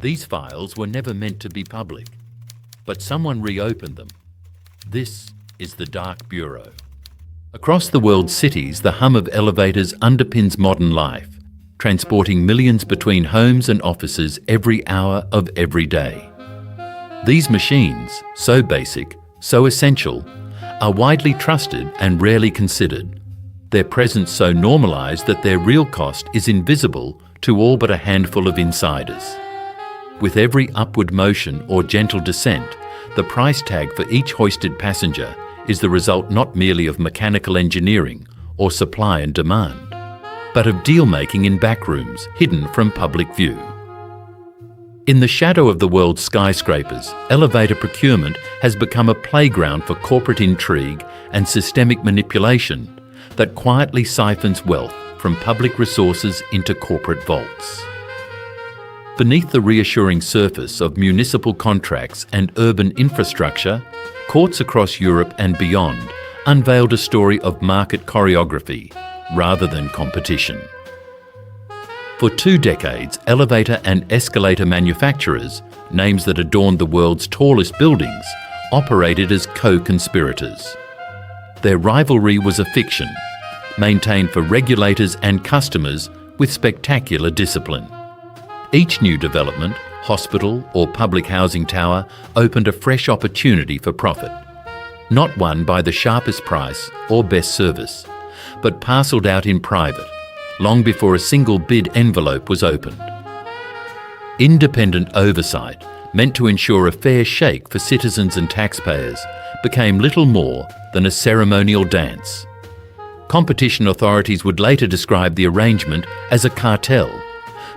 These files were never meant to be public, but someone reopened them. This is the Dark Bureau. Across the world's cities, the hum of elevators underpins modern life, transporting millions between homes and offices every hour of every day. These machines, so basic, so essential, are widely trusted and rarely considered. Their presence so normalised that their real cost is invisible to all but a handful of insiders. With every upward motion or gentle descent, the price tag for each hoisted passenger is the result not merely of mechanical engineering or supply and demand, but of deal-making in backrooms hidden from public view. In the shadow of the world's skyscrapers, elevator procurement has become a playground for corporate intrigue and systemic manipulation that quietly siphons wealth from public resources into corporate vaults. Beneath the reassuring surface of municipal contracts and urban infrastructure, courts across Europe and beyond unveiled a story of market choreography rather than competition. For 2 decades, elevator and escalator manufacturers, names that adorned the world's tallest buildings, operated as co-conspirators. Their rivalry was a fiction, maintained for regulators and customers with spectacular discipline. Each new development, hospital or public housing tower, opened a fresh opportunity for profit. Not won by the sharpest price or best service, but parcelled out in private, long before a single bid envelope was opened. Independent oversight, meant to ensure a fair shake for citizens and taxpayers, became little more than a ceremonial dance. Competition authorities would later describe the arrangement as a cartel,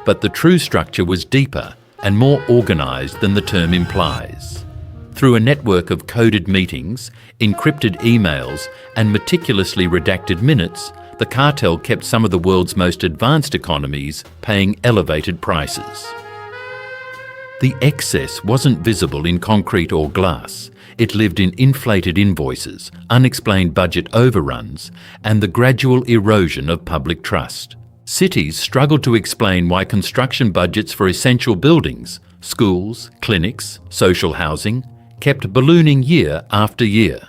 but the true structure was deeper and more organised than the term implies. Through a network of coded meetings, encrypted emails and meticulously redacted minutes, the cartel kept some of the world's most advanced economies paying elevated prices. The excess wasn't visible in concrete or glass. It lived in inflated invoices, unexplained budget overruns, and the gradual erosion of public trust. Cities struggled to explain why construction budgets for essential buildings, schools, clinics, social housing, kept ballooning year after year.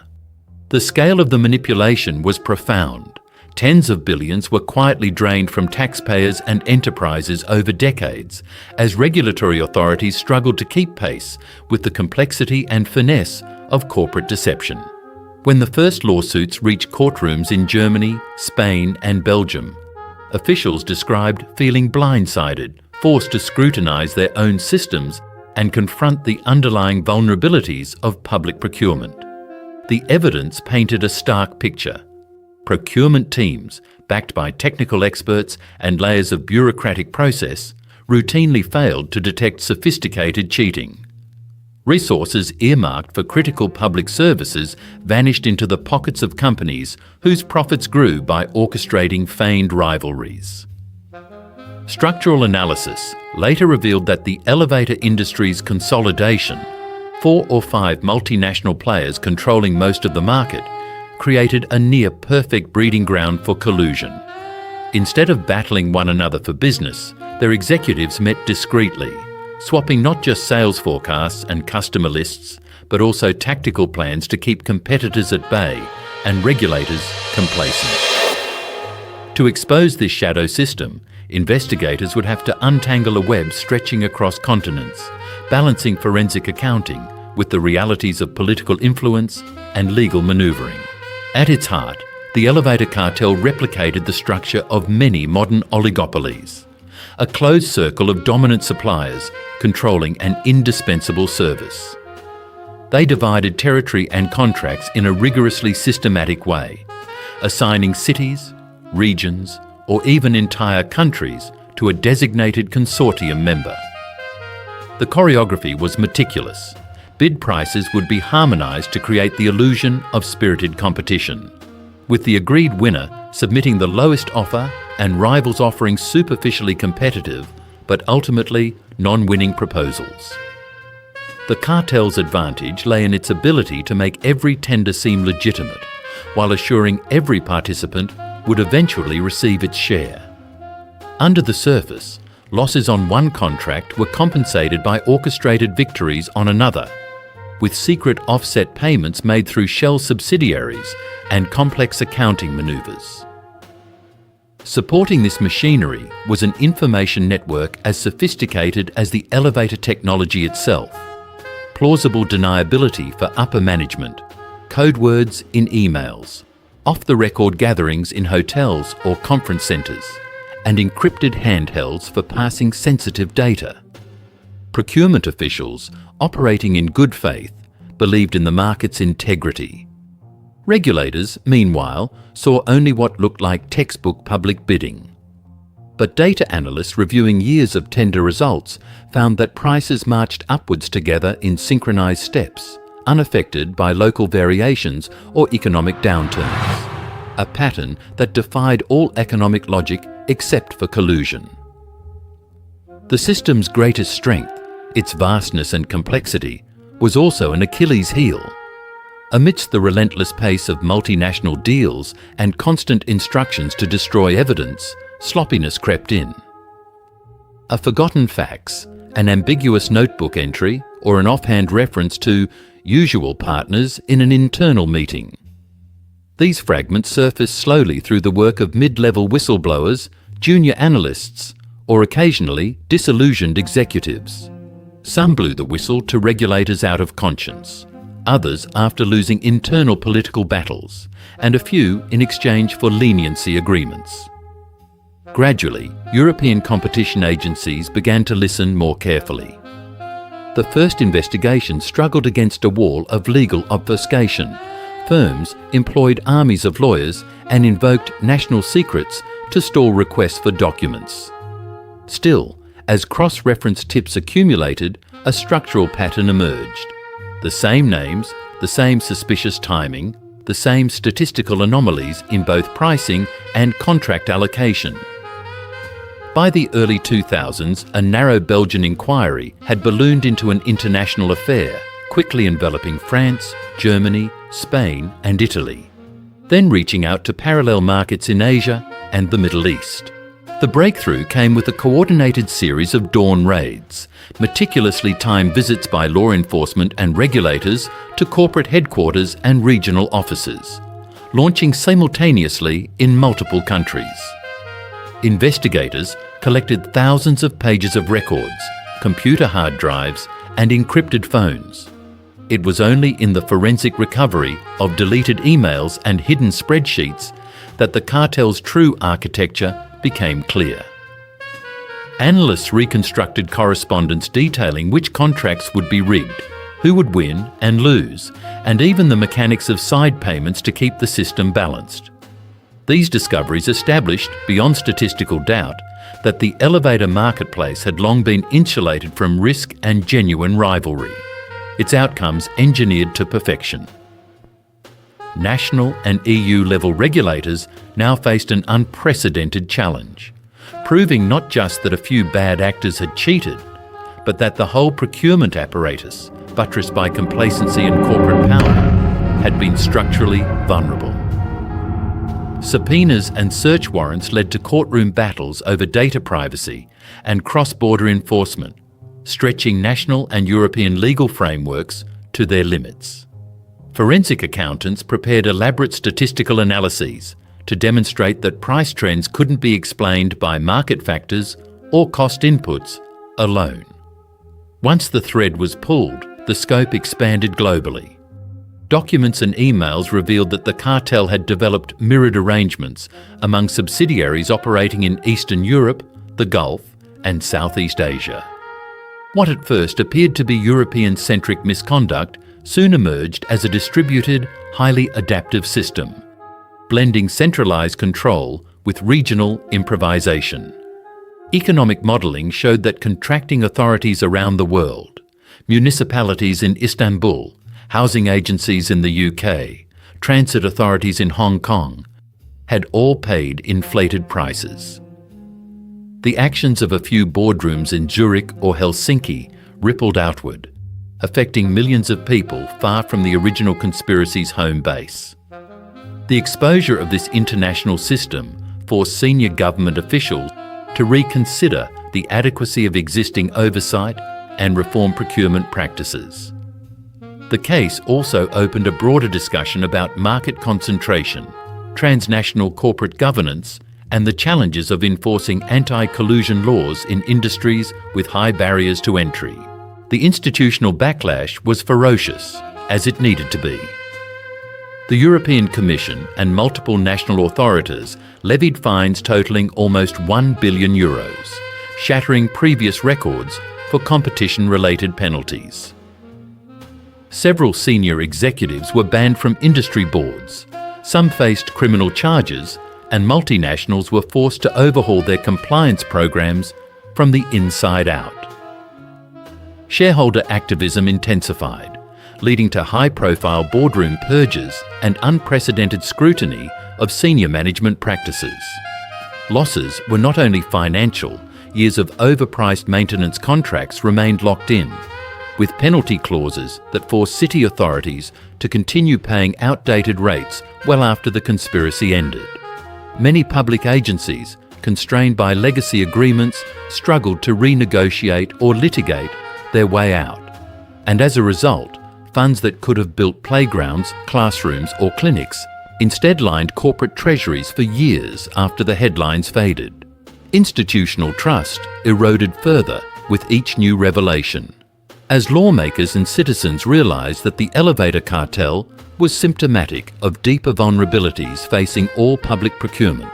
The scale of the manipulation was profound. Tens of billions were quietly drained from taxpayers and enterprises over decades as regulatory authorities struggled to keep pace with the complexity and finesse of corporate deception. When the first lawsuits reached courtrooms in Germany, Spain and Belgium, officials described feeling blindsided, forced to scrutinise their own systems and confront the underlying vulnerabilities of public procurement. The evidence painted a stark picture. Procurement teams, backed by technical experts and layers of bureaucratic process, routinely failed to detect sophisticated cheating. Resources earmarked for critical public services vanished into the pockets of companies whose profits grew by orchestrating feigned rivalries. Structural analysis later revealed that the elevator industry's consolidation, 4 or 5 multinational players controlling most of the market, created a near-perfect breeding ground for collusion. Instead of battling one another for business, their executives met discreetly, swapping not just sales forecasts and customer lists, but also tactical plans to keep competitors at bay and regulators complacent. To expose this shadow system, investigators would have to untangle a web stretching across continents, balancing forensic accounting with the realities of political influence and legal manoeuvring. At its heart, the elevator cartel replicated the structure of many modern oligopolies, a closed circle of dominant suppliers controlling an indispensable service. They divided territory and contracts in a rigorously systematic way, assigning cities, regions, or even entire countries to a designated consortium member. The choreography was meticulous. Bid prices would be harmonised to create the illusion of spirited competition, with the agreed winner submitting the lowest offer and rivals offering superficially competitive but ultimately non-winning proposals. The cartel's advantage lay in its ability to make every tender seem legitimate, while assuring every participant would eventually receive its share. Under the surface, losses on one contract were compensated by orchestrated victories on another, with secret offset payments made through shell subsidiaries and complex accounting manoeuvres. Supporting this machinery was an information network as sophisticated as the elevator technology itself, plausible deniability for upper management, code words in emails, off-the-record gatherings in hotels or conference centres, and encrypted handhelds for passing sensitive data. Procurement officials, operating in good faith, believed in the market's integrity. Regulators, meanwhile, saw only what looked like textbook public bidding. But data analysts reviewing years of tender results found that prices marched upwards together in synchronised steps, unaffected by local variations or economic downturns, a pattern that defied all economic logic except for collusion. The system's greatest strength, its vastness and complexity, was also an Achilles heel. Amidst the relentless pace of multinational deals and constant instructions to destroy evidence, sloppiness crept in. A forgotten fax, an ambiguous notebook entry, or an offhand reference to usual partners in an internal meeting. These fragments surface slowly through the work of mid-level whistleblowers, junior analysts, or occasionally disillusioned executives. Some blew the whistle to regulators out of conscience, others after losing internal political battles, and a few in exchange for leniency agreements. Gradually, European competition agencies began to listen more carefully. The first investigation struggled against a wall of legal obfuscation. Firms employed armies of lawyers and invoked national secrets to stall requests for documents. Still, as cross-reference tips accumulated, a structural pattern emerged. The same names, the same suspicious timing, the same statistical anomalies in both pricing and contract allocation. By the early 2000s, a narrow Belgian inquiry had ballooned into an international affair, quickly enveloping France, Germany, Spain and Italy, then reaching out to parallel markets in Asia and the Middle East. The breakthrough came with a coordinated series of dawn raids, meticulously timed visits by law enforcement and regulators to corporate headquarters and regional offices, launching simultaneously in multiple countries. Investigators collected thousands of pages of records, computer hard drives, and encrypted phones. It was only in the forensic recovery of deleted emails and hidden spreadsheets that the cartel's true architecture became clear. Analysts reconstructed correspondence detailing which contracts would be rigged, who would win and lose, and even the mechanics of side payments to keep the system balanced. These discoveries established, beyond statistical doubt, that the elevator marketplace had long been insulated from risk and genuine rivalry, its outcomes engineered to perfection. National and EU-level regulators now faced an unprecedented challenge, proving not just that a few bad actors had cheated, but that the whole procurement apparatus, buttressed by complacency and corporate power, had been structurally vulnerable. Subpoenas and search warrants led to courtroom battles over data privacy and cross-border enforcement, stretching national and European legal frameworks to their limits. Forensic accountants prepared elaborate statistical analyses to demonstrate that price trends couldn't be explained by market factors or cost inputs alone. Once the thread was pulled, the scope expanded globally. Documents and emails revealed that the cartel had developed mirrored arrangements among subsidiaries operating in Eastern Europe, the Gulf, and Southeast Asia. What at first appeared to be European-centric misconduct soon emerged as a distributed, highly adaptive system, blending centralised control with regional improvisation. Economic modelling showed that contracting authorities around the world, municipalities in Istanbul, housing agencies in the UK, transit authorities in Hong Kong, had all paid inflated prices. The actions of a few boardrooms in Zurich or Helsinki rippled outward, affecting millions of people far from the original conspiracy's home base. The exposure of this international system forced senior government officials to reconsider the adequacy of existing oversight, and reform procurement practices. The case also opened a broader discussion about market concentration, transnational corporate governance, and the challenges of enforcing anti-collusion laws in industries with high barriers to entry. The institutional backlash was ferocious, as it needed to be. The European Commission and multiple national authorities levied fines totalling almost €1 billion, shattering previous records for competition-related penalties. Several senior executives were banned from industry boards, some faced criminal charges, and multinationals were forced to overhaul their compliance programs from the inside out. Shareholder activism intensified, leading to high-profile boardroom purges and unprecedented scrutiny of senior management practices. Losses were not only financial, years of overpriced maintenance contracts remained locked in, with penalty clauses that forced city authorities to continue paying outdated rates well after the conspiracy ended. Many public agencies, constrained by legacy agreements, struggled to renegotiate or litigate their way out, and as a result, funds that could have built playgrounds, classrooms or clinics instead lined corporate treasuries for years after the headlines faded. Institutional trust eroded further with each new revelation, as lawmakers and citizens realised that the elevator cartel was symptomatic of deeper vulnerabilities facing all public procurement,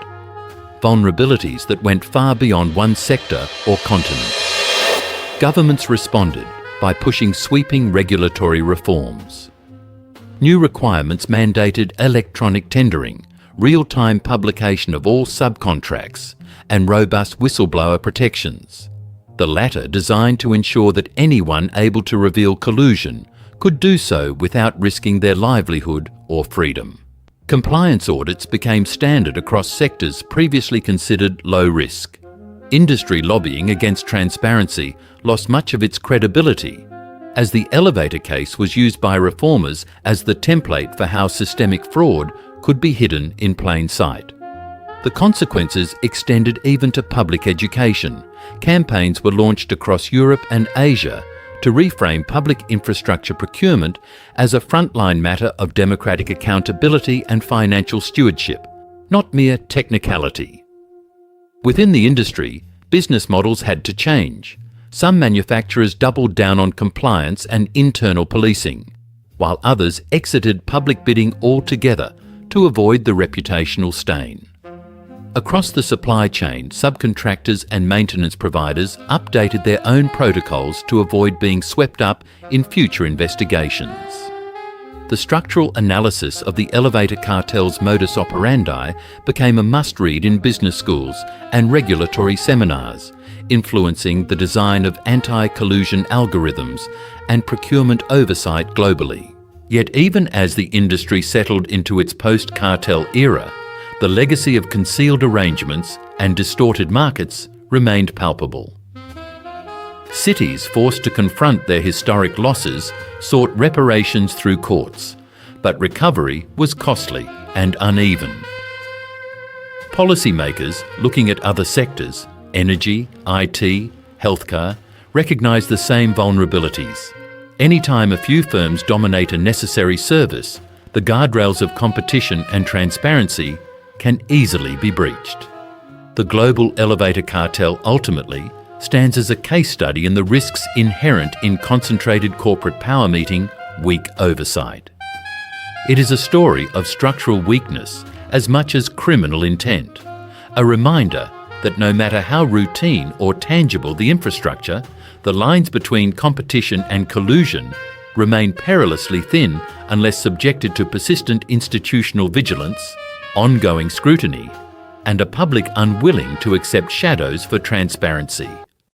vulnerabilities that went far beyond one sector or continent. Governments responded by pushing sweeping regulatory reforms. New requirements mandated electronic tendering, real-time publication of all subcontracts, and robust whistleblower protections, the latter designed to ensure that anyone able to reveal collusion could do so without risking their livelihood or freedom. Compliance audits became standard across sectors previously considered low risk. Industry lobbying against transparency lost much of its credibility, as the elevator case was used by reformers as the template for how systemic fraud could be hidden in plain sight. The consequences extended even to public education. Campaigns were launched across Europe and Asia to reframe public infrastructure procurement as a frontline matter of democratic accountability and financial stewardship, not mere technicality. Within the industry, business models had to change. Some manufacturers doubled down on compliance and internal policing, while others exited public bidding altogether to avoid the reputational stain. Across the supply chain, subcontractors and maintenance providers updated their own protocols to avoid being swept up in future investigations. The structural analysis of the elevator cartel's modus operandi became a must-read in business schools and regulatory seminars, influencing the design of anti-collusion algorithms and procurement oversight globally. Yet even as the industry settled into its post-cartel era, the legacy of concealed arrangements and distorted markets remained palpable. Cities forced to confront their historic losses sought reparations through courts, but recovery was costly and uneven. Policymakers looking at other sectors, energy, IT, healthcare, recognise the same vulnerabilities. Anytime a few firms dominate a necessary service, the guardrails of competition and transparency can easily be breached. The global elevator cartel ultimately stands as a case study in the risks inherent in concentrated corporate power meeting weak oversight. It is a story of structural weakness as much as criminal intent, a reminder that no matter how routine or tangible the infrastructure, the lines between competition and collusion remain perilously thin unless subjected to persistent institutional vigilance, ongoing scrutiny, and a public unwilling to accept shadows for transparency.